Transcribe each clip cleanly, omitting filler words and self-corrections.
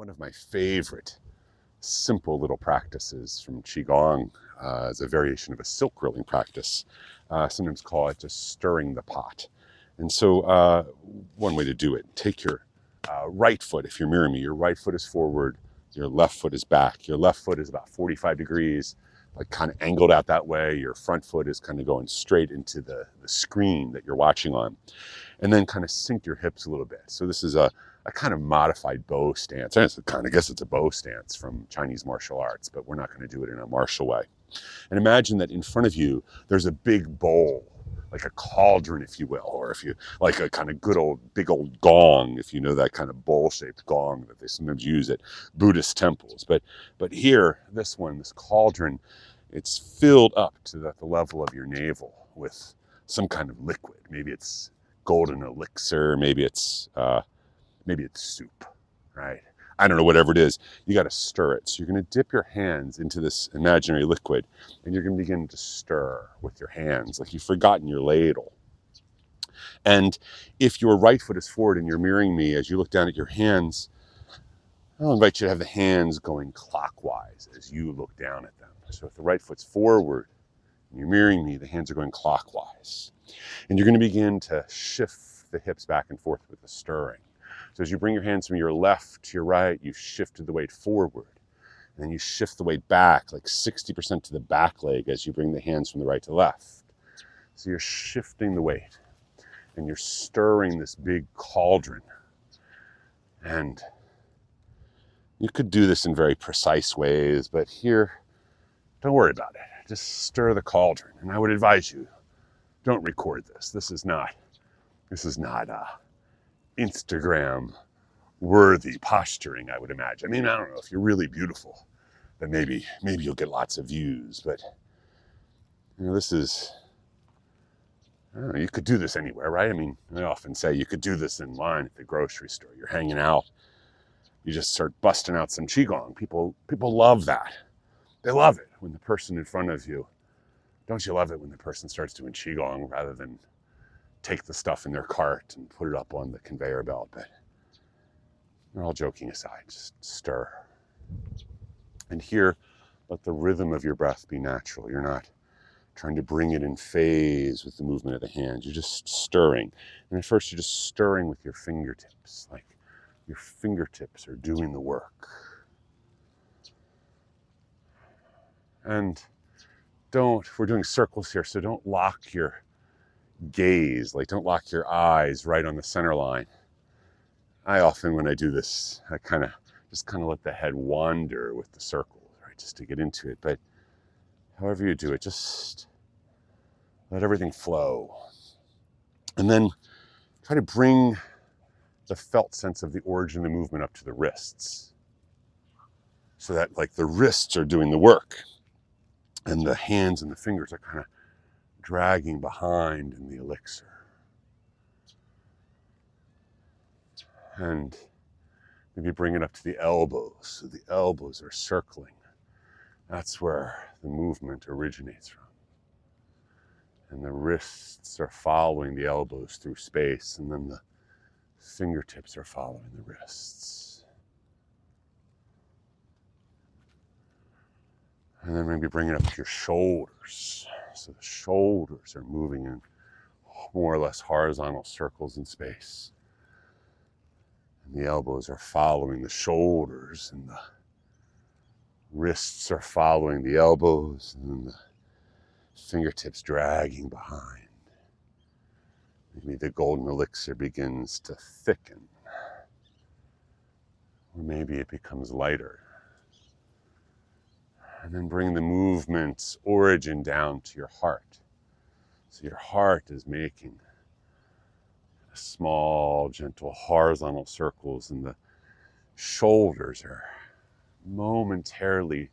one of my favorite simple little practices from Qigong is a variation of a silk rolling practice. Sometimes call it just stirring the pot. And so one way to do it, take your right foot, if you're mirroring me, your right foot is forward, your left foot is back. Your left foot is about 45 degrees, like kind of angled out that way. Your front foot is kind of going straight into the screen that you're watching on. And then kind of sink your hips a little bit. So this is a kind of modified bow stance. I guess it's a bow stance from Chinese martial arts, but we're not going to do it in a martial way. And imagine that in front of you, there's a big bowl, like a cauldron, if you will, or if you like a kind of big old gong, if you know that kind of bowl-shaped gong that they sometimes use at Buddhist temples. But here, this cauldron, it's filled up to the level of your navel with some kind of liquid. Maybe it's golden elixir, maybe it's soup, right? I don't know, whatever it is, you got to stir it. So you're going to dip your hands into this imaginary liquid, and you're going to begin to stir with your hands, like you've forgotten your ladle. And if your right foot is forward and you're mirroring me, as you look down at your hands, I'll invite you to have the hands going clockwise as you look down at them. So if the right foot's forward and you're mirroring me, the hands are going clockwise. And you're going to begin to shift the hips back and forth with the stirring. So as you bring your hands from your left to your right, you've shifted the weight forward. And then you shift the weight back, like 60% to the back leg as you bring the hands from the right to left. So you're shifting the weight and you're stirring this big cauldron. And you could do this in very precise ways, but here, don't worry about it. Just stir the cauldron. And I would advise you, don't record this. This is not Instagram worthy posturing, I would imagine. I mean, I don't know, if you're really beautiful, then maybe you'll get lots of views, but this is, I don't know, you could do this anywhere, right? I mean, I often say you could do this in line at the grocery store. You're hanging out, you just start busting out some Qigong. People love that. They love it when the person in front of you, don't you love it when the person starts doing Qigong rather than take the stuff in their cart and put it up on the conveyor belt? But we're all joking aside, just stir. And here, let the rhythm of your breath be natural. You're not trying to bring it in phase with the movement of the hands. You're just stirring. And at first, you're just stirring with your fingertips, like your fingertips are doing the work. And we're doing circles here, so don't lock your gaze, like don't lock your eyes right on the center line. I often, when I do this, I just let the head wander with the circles, right, just to get into it. But however you do it, just let everything flow. And then try to bring the felt sense of the origin of the movement up to the wrists, so that like the wrists are doing the work and the hands and the fingers are kind of dragging behind in the elixir. And maybe bring it up to the elbows, so the elbows are circling. That's where the movement originates from. And the wrists are following the elbows through space, and then the fingertips are following the wrists. And then maybe bring it up to your shoulders. So the shoulders are moving in more or less horizontal circles in space. And the elbows are following the shoulders, and the wrists are following the elbows, and then the fingertips dragging behind. Maybe the golden elixir begins to thicken. Or maybe it becomes lighter. And then bring the movement's origin down to your heart. So your heart is making small, gentle, horizontal circles, and the shoulders are momentarily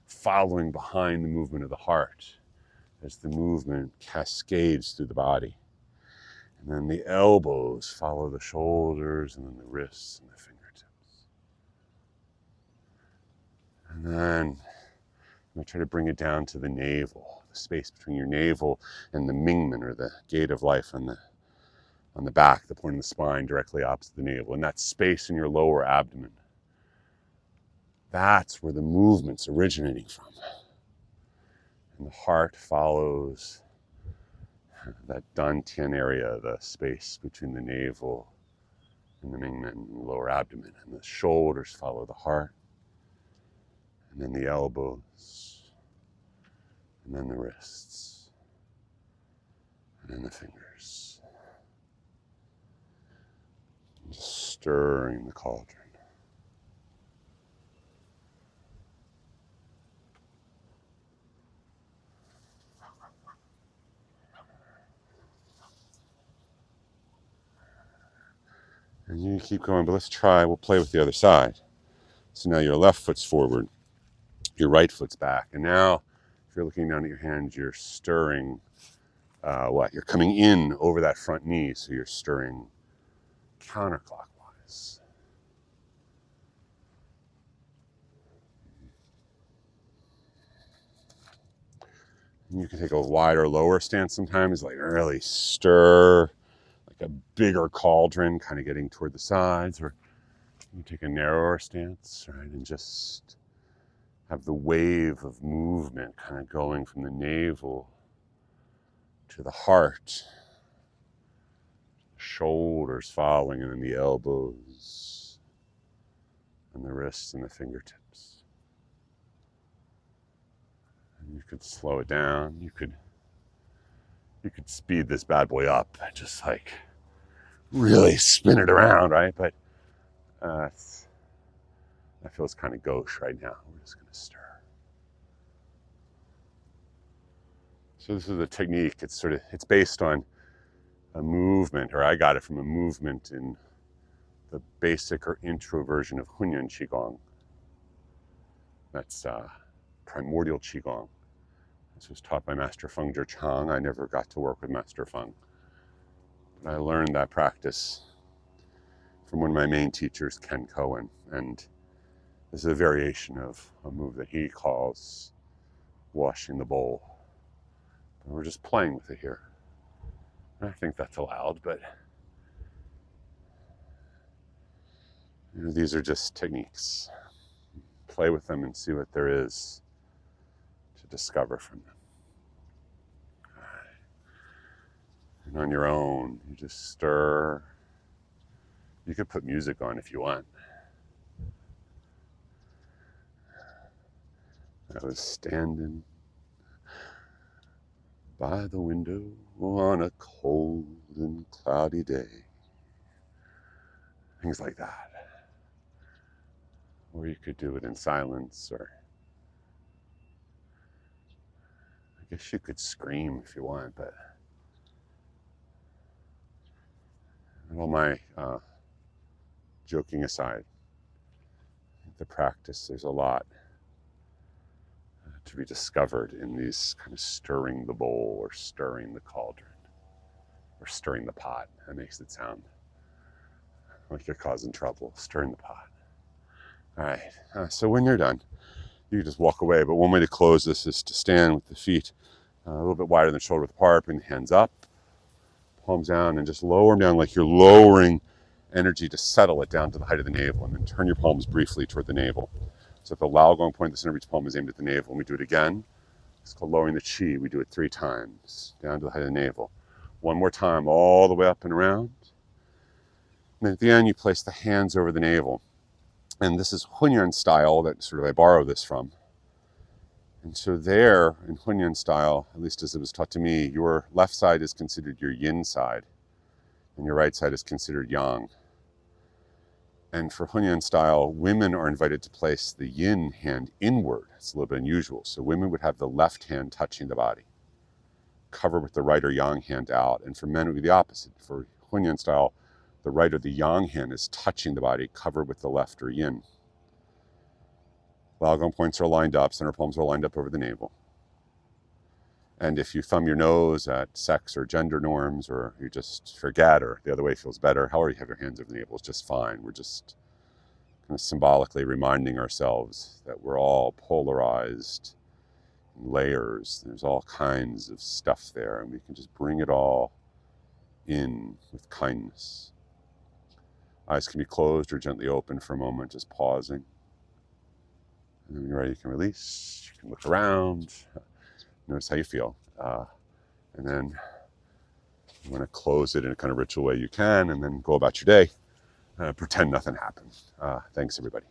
following behind the movement of the heart as the movement cascades through the body. And then the elbows follow the shoulders, and then the wrists and the fingertips. And then I'm going to try to bring it down to the navel, the space between your navel and the Mingmen, or the gate of life on the back, the point of the spine directly opposite the navel, and that space in your lower abdomen. That's where the movement's originating from. And the heart follows that dantian area, the space between the navel and the mingmen and the lower abdomen. And the shoulders follow the heart. And then the elbows. And then the wrists. And then the fingers. And just stirring the cauldron. And you keep going, but let's try, we'll play with the other side. So now your left foot's forward, your right foot's back. And now, if you're looking down at your hands, you're stirring, You're coming in over that front knee, so you're stirring counterclockwise. And you can take a wider, lower stance sometimes, like really stir, like a bigger cauldron, kind of getting toward the sides, or you take a narrower stance, right, and just have the wave of movement kind of going from the navel to the heart, shoulders following, and then the elbows, and the wrists and the fingertips. And you could slow it down. You could speed this bad boy up, just like really spin it around, right? But that feels kind of gauche right now. We're just going to stir. So this is a technique. It's based on a movement, or I got it from a movement in the basic or intro version of Hunyuan Qigong. That's Primordial Qigong. This was taught by Master Feng Zhichang. I never got to work with Master Feng, but I learned that practice from one of my main teachers, Ken Cohen, and this is a variation of a move that he calls washing the bowl. And we're just playing with it here. I think that's allowed, but these are just techniques. Play with them and see what there is to discover from them. And on your own, you just stir. You could put music on if you want. I was standing by the window on a cold and cloudy day. Things like that. Or you could do it in silence, or I guess you could scream if you want, but all my joking aside, the practice, there's a lot to be discovered in these kind of stirring the bowl or stirring the cauldron or stirring the pot. That makes it sound like you're causing trouble, stirring the pot. All right, so when you're done, you can just walk away. But one way to close this is to stand with the feet a little bit wider than shoulder width apart, bring the hands up, palms down, and just lower them down like you're lowering energy to settle it down to the height of the navel, and then turn your palms briefly toward the navel. So at the Lao Gong point, the center of each palm is aimed at the navel. And we do it again. It's called lowering the chi. We do it 3 times, down to the height of the navel. One more time, all the way up and around. And then at the end, you place the hands over the navel. And this is Hunyuan style that sort of I borrow this from. And so there, in Hunyuan style, at least as it was taught to me, your left side is considered your yin side, and your right side is considered yang. And for Hunyuan style, women are invited to place the yin hand inward. It's a little bit unusual. So women would have the left hand touching the body, covered with the right or yang hand out. And for men, it would be the opposite. For Hunyuan style, the right or the yang hand is touching the body, covered with the left or yin. Lao Gong points are lined up, center palms are lined up over the navel. And if you thumb your nose at sex or gender norms, or you just forget, or the other way feels better, however you have your hands over the navel is just fine. We're just kind of symbolically reminding ourselves that we're all polarized in layers. There's all kinds of stuff there, and we can just bring it all in with kindness. Eyes can be closed or gently open for a moment, just pausing. And then when you're ready, you can release. You can look around. Notice how you feel. And then you want to close it in a kind of ritual way you can, and then go about your day. Pretend nothing happened. Thanks, everybody.